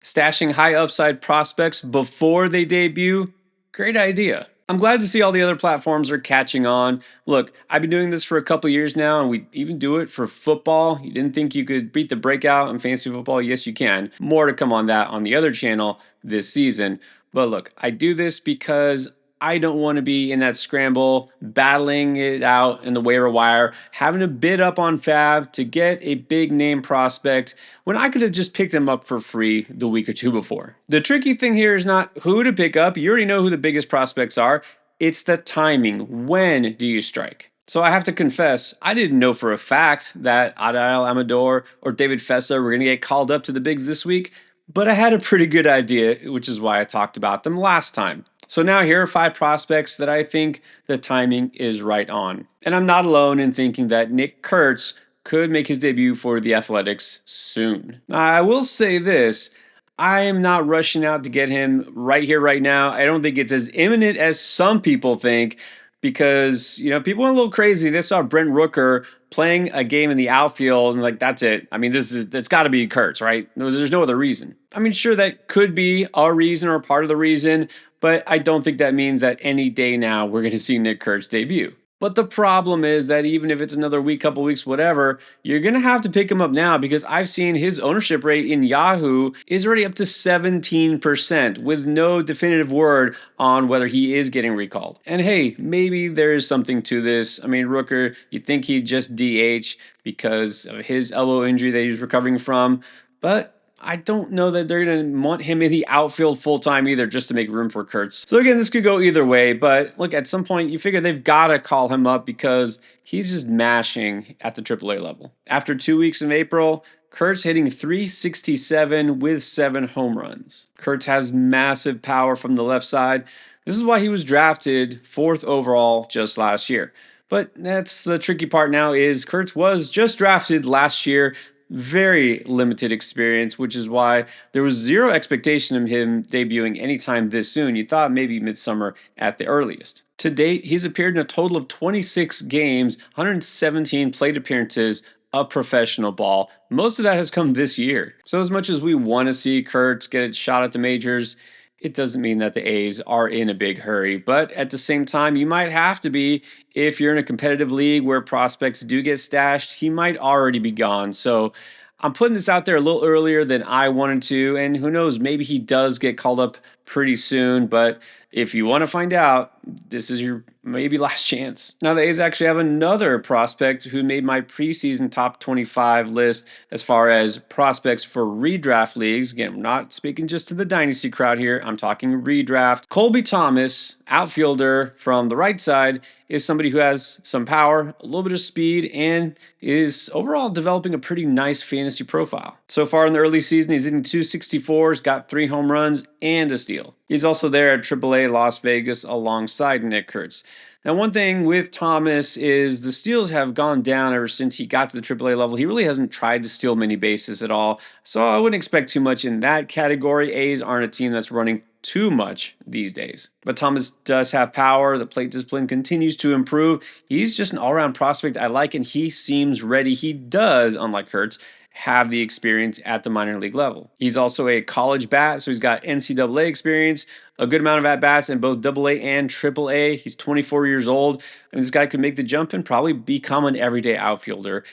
Stashing high upside prospects before they debut? Great idea. I'm glad to see all the other platforms are catching on. Look, I've been doing this for a couple years now, and we even do it for football. You didn't think you could beat the breakout in fantasy football? Yes, you can. More to come on that on the other channel this season. But look, I do this because I don't want to be in that scramble, battling it out in the waiver wire, having to bid up on Fab to get a big name prospect when I could have just picked him up for free the week or two before. The tricky thing here is not who to pick up. You already know who the biggest prospects are. It's the timing. When do you strike? So I have to confess, I didn't know for a fact that Adael Amador or David Fessa were going to get called up to the bigs this week, but I had a pretty good idea, which is why I talked about them last time. So now here are 5 prospects that I think the timing is right on. And I'm not alone in thinking that Nick Kurtz could make his debut for the Athletics soon. I will say this, I am not rushing out to get him right here, right now. I don't think it's as imminent as some people think because, people went a little crazy. They saw Brent Rooker playing a game in the outfield and like, that's it. I mean, that's got to be Kurtz, right? There's no other reason. I mean, sure, that could be a reason or part of the reason, but I don't think that means that any day now we're going to see Nick Kurtz debut. But the problem is that even if it's another week, couple weeks, whatever, you're going to have to pick him up now because I've seen his ownership rate in Yahoo is already up to 17% with no definitive word on whether he is getting recalled. And hey, maybe there is something to this. I mean, Rooker, you'd think he'd just DH because of his elbow injury that he's recovering from, but I don't know that they're going to want him in the outfield full time either just to make room for Kurtz. So again, this could go either way, but look, at some point you figure they've got to call him up because he's just mashing at the AAA level. After 2 weeks in April, Kurtz hitting 367 with 7 home runs. Kurtz has massive power from the left side. This is why he was drafted 4th overall just last year. But that's the tricky part now is Kurtz was just drafted last year, very limited experience, which is why there was zero expectation of him debuting anytime this soon. You thought maybe midsummer at the earliest. To date, he's appeared in a total of 26 games, 117 plate appearances of professional ball. Most of that has come this year. So as much as we want to see Kurtz get a shot at the majors, it doesn't mean that the A's are in a big hurry. But at the same time, you might have to be if you're in a competitive league where prospects do get stashed. He might already be gone. So I'm putting this out there a little earlier than I wanted to. And who knows, maybe he does get called up pretty soon. But if you want to find out, this is your maybe last chance. Now, the A's actually have another prospect who made my preseason top 25 list as far as prospects for redraft leagues. Again, I'm not speaking just to the dynasty crowd here. I'm talking redraft. Colby Thomas, outfielder from the right side, is somebody who has some power, a little bit of speed, and is overall developing a pretty nice fantasy profile. So far in the early season, he's hitting 264s, got 3 home runs, and a steal. He's also there at AAA Las Vegas alongside Nick Kurtz. Now, one thing with Thomas is the steals have gone down ever since he got to the AAA level. He really hasn't tried to steal many bases at all, so I wouldn't expect too much in that category. A's aren't a team that's running too much these days. But Thomas does have power. The plate discipline continues to improve. He's just an all-around prospect I like, and he seems ready. He does, unlike Kurtz, have the experience at the minor league level. He's also a college bat, so he's got NCAA experience, a good amount of at-bats in both AA and AAA. He's 24 years old, and this guy could make the jump and probably become an everyday outfielder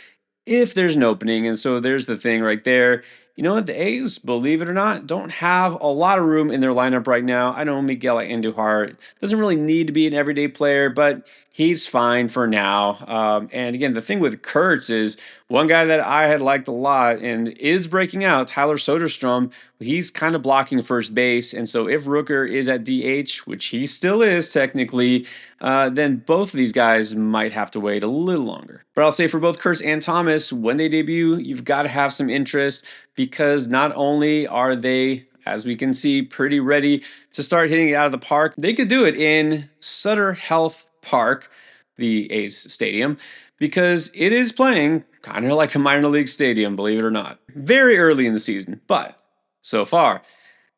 if there's an opening. And so there's the thing right there. You know what? The A's, believe it or not, don't have a lot of room in their lineup right now. I know Miguel Andujar doesn't really need to be an everyday player, but he's fine for now. And again, the thing with Kurtz is one guy that I had liked a lot and is breaking out, Tyler Soderstrom. He's kind of blocking first base. And so if Rooker is at DH, which he still is technically, then both of these guys might have to wait a little longer. But I'll say for both Kurtz and Thomas, when they debut, you've got to have some interest because not only are they, as we can see, pretty ready to start hitting it out of the park, they could do it in Sutter Health Park, the A's stadium, because it is playing kind of like a minor league stadium, believe it or not. Very early in the season, but so far,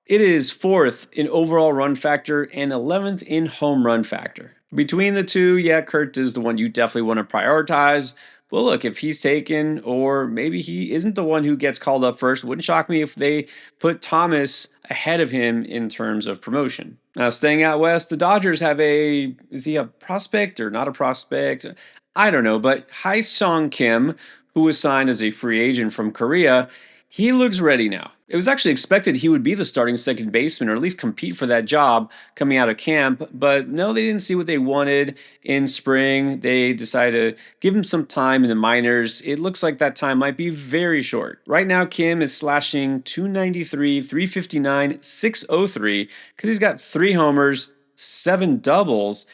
it is 4th in overall run factor and 11th in home run factor. Between the two, yeah, Kurtz is the one you definitely want to prioritize, Well, look, if he's taken, or maybe he isn't the one who gets called up first, wouldn't shock me if they put Thomas ahead of him in terms of promotion. Now, staying out west, the Dodgers have is he a prospect or not a prospect? I don't know, but Sung Kim, who was signed as a free agent from Korea, he looks ready now. It was actually expected he would be the starting second baseman or at least compete for that job coming out of camp, but no, they didn't see what they wanted in spring. They decided to give him some time in the minors. It looks like that time might be very short. Right now, Kim is slashing 293, 359, 603 because he's got 3 homers, 7 doubles,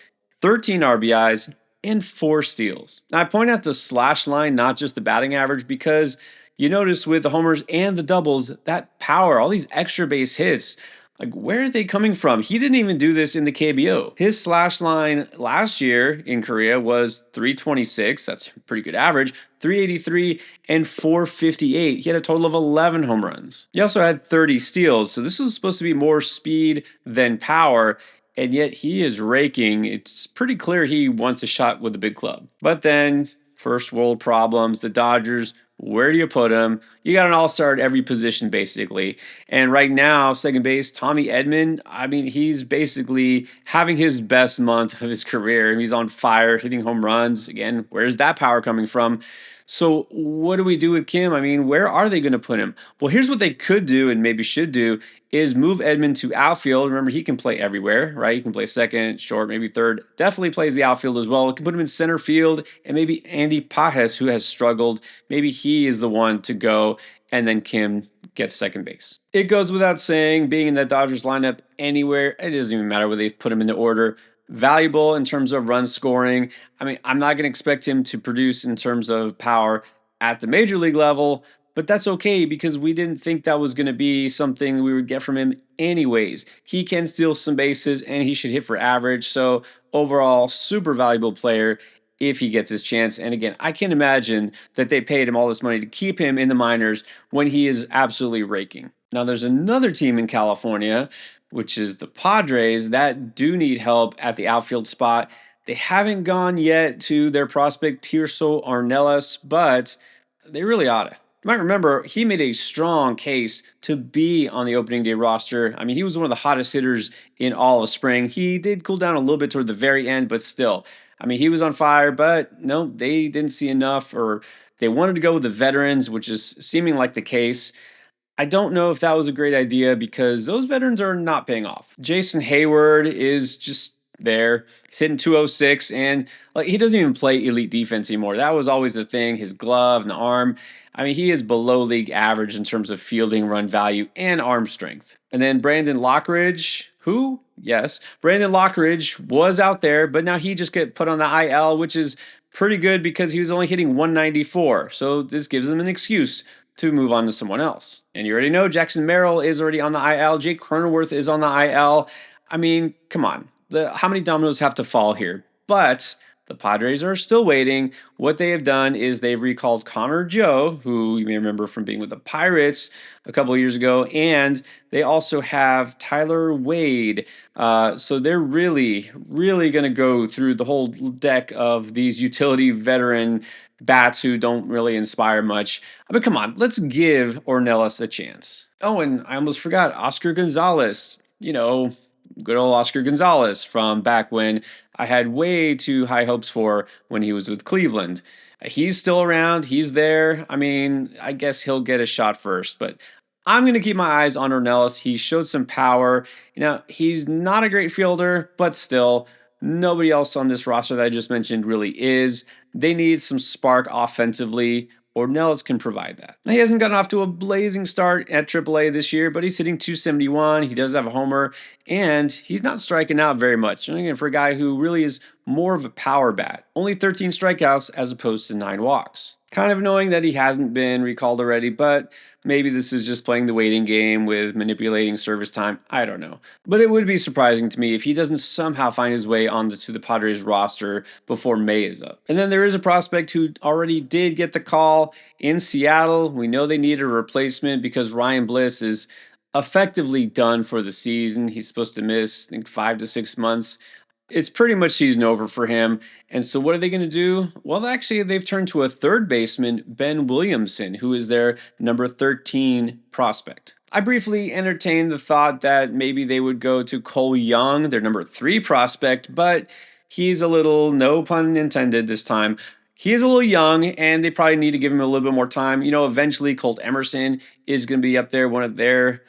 13 RBIs, and 4 steals. Now, I point out the slash line, not just the batting average, because you notice with the homers and the doubles, that power, all these extra base hits, like, where are they coming from? He didn't even do this in the KBO. His slash line last year in Korea was 326. That's a pretty good average. 383 and 458. He had a total of 11 home runs. He also had 30 steals. So this was supposed to be more speed than power. And yet he is raking. It's pretty clear he wants a shot with the big club. But then, first world problems, the Dodgers. Where do you put him? You got an all-star at every position, basically. And right now, second base, Tommy Edman, I mean, he's basically having his best month of his career. He's on fire, hitting home runs. Again, where's that power coming from? So what do we do with Kim? I mean, where are they going to put him? Well, here's what they could do and maybe should do is move Edman to outfield. Remember, he can play everywhere, right? He can play second, short, maybe third. Definitely plays the outfield as well. We can put him in center field, and maybe Andy Pajes, who has struggled, maybe he is the one to go, and then Kim gets second base. It goes without saying, being in that Dodgers lineup anywhere, it doesn't even matter where they put him in the order. Valuable in terms of run scoring. I mean, I'm not going to expect him to produce in terms of power at the major league level, but that's okay because we didn't think that was going to be something we would get from him anyways. He can steal some bases and he should hit for average. So, overall, super valuable player if he gets his chance. And again, I can't imagine that they paid him all this money to keep him in the minors when he is absolutely raking. Now, there's another team in California, which is the Padres, that do need help at the outfield spot. They haven't gone yet to their prospect Tirso Arnelas, but they really ought to. You might remember he made a strong case to be on the opening day roster. I mean, he was one of the hottest hitters in all of spring. He did cool down a little bit toward the very end, but still, I mean, he was on fire, but no, they didn't see enough, or they wanted to go with the veterans, which is seeming like the case. I don't know if that was a great idea because those veterans are not paying off. Jason Hayward is just there. He's hitting 206 and like he doesn't even play elite defense anymore. That was always the thing, his glove and the arm. I mean, he is below league average in terms of fielding, run value, and arm strength. And then Brandon Lockridge, who? Yes, Brandon Lockridge was out there, but now he just get put on the IL, which is pretty good because he was only hitting 194. So this gives him an excuse to move on to someone else. And you already know Jackson Merrill is already on the IL. Jake Cronenworth is on the IL. I mean, come on. How many dominoes have to fall here? But the Padres are still waiting. What they have done is they've recalled Connor Joe, who you may remember from being with the Pirates a couple of years ago, and they also have Tyler Wade. So they're really, really going to go through the whole deck of these utility veteran bats who don't really inspire much. I mean, come on, let's give Ornelas a chance. Oh, and I almost forgot Oscar Gonzalez. You know, good old Oscar Gonzalez from back when I had way too high hopes for when he was with Cleveland. He's still around. He's there. I mean, I guess he'll get a shot first, but I'm going to keep my eyes on Ornelas. He showed some power. You know, he's not a great fielder, but still, nobody else on this roster that I just mentioned really is. They need some spark offensively. Ornelas can provide that. Now, he hasn't gotten off to a blazing start at AAA this year, but he's hitting 271. He does have a homer, and he's not striking out very much. And again, for a guy who really is more of a power bat, only 13 strikeouts as opposed to 9 walks. Kind of annoying that he hasn't been recalled already, but maybe this is just playing the waiting game with manipulating service time. I don't know. But it would be surprising to me if he doesn't somehow find his way onto the Padres roster before May is up. And then there is a prospect who already did get the call in Seattle. We know they need a replacement because Ryan Bliss is effectively done for the season. He's supposed to miss, I think, 5 to 6 months. It's pretty much season over for him. And so what are they going to do? Well, actually, they've turned to a third baseman, Ben Williamson, who is their number 13 prospect. I briefly entertained the thought that maybe they would go to Cole Young, their number 3 prospect, but he's a little, no pun intended this time. He is a little young, and they probably need to give him a little bit more time. Eventually, Colt Emerson is going to be up there,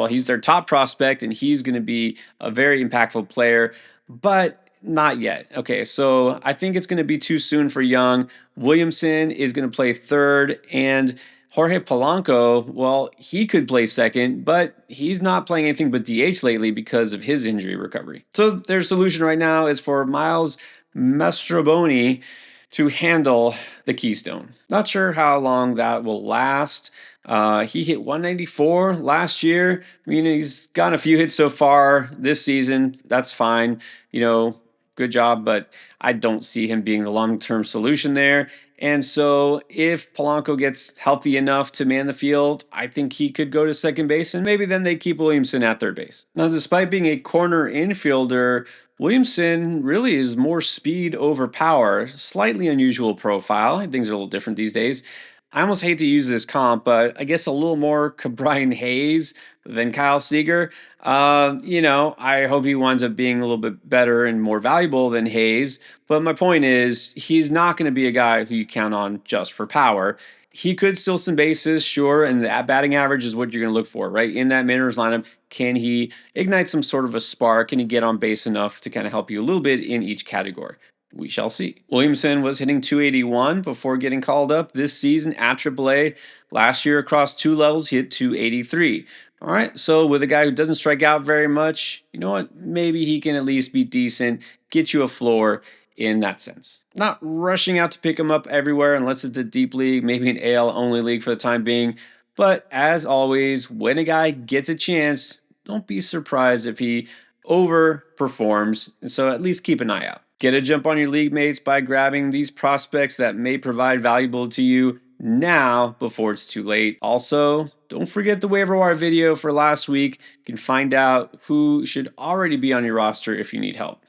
he's their top prospect, and he's going to be a very impactful player, but not yet. Okay, so I think it's going to be too soon for Young. Williamson is going to play third, and Jorge Polanco, well, he could play second, but he's not playing anything but DH lately because of his injury recovery. So their solution right now is for Miles Mastroboni to handle the Keystone. Not sure how long that will last. He hit 194 last year. He's gotten a few hits so far this season. That's fine. Good job, but I don't see him being the long-term solution there. And so if Polanco gets healthy enough to man the field, I think he could go to second base, and maybe then they keep Williamson at third base. Now, despite being a corner infielder, Williamson really is more speed over power, slightly unusual profile. Things are a little different these days. I almost hate to use this comp, but I guess a little more Brian Hayes than Kyle Seager. I hope he winds up being a little bit better and more valuable than Hayes. But my point is, he's not going to be a guy who you count on just for power. He could steal some bases, sure, and the batting average is what you're going to look for, right? In that Mariners lineup, can he ignite some sort of a spark? Can he get on base enough to kind of help you a little bit in each category? We shall see. Williamson was hitting 281 before getting called up this season at AAA. Last year, across 2 levels, he hit 283. All right, so with a guy who doesn't strike out very much, you know what? Maybe he can at least be decent, get you a floor in that sense. Not rushing out to pick him up everywhere unless it's a deep league, maybe an AL only league for the time being. But as always, when a guy gets a chance, don't be surprised if he overperforms. And so at least keep an eye out. Get a jump on your league mates by grabbing these prospects that may provide valuable to you now before it's too late. Also, don't forget the waiver wire video for last week. You can find out who should already be on your roster if you need help.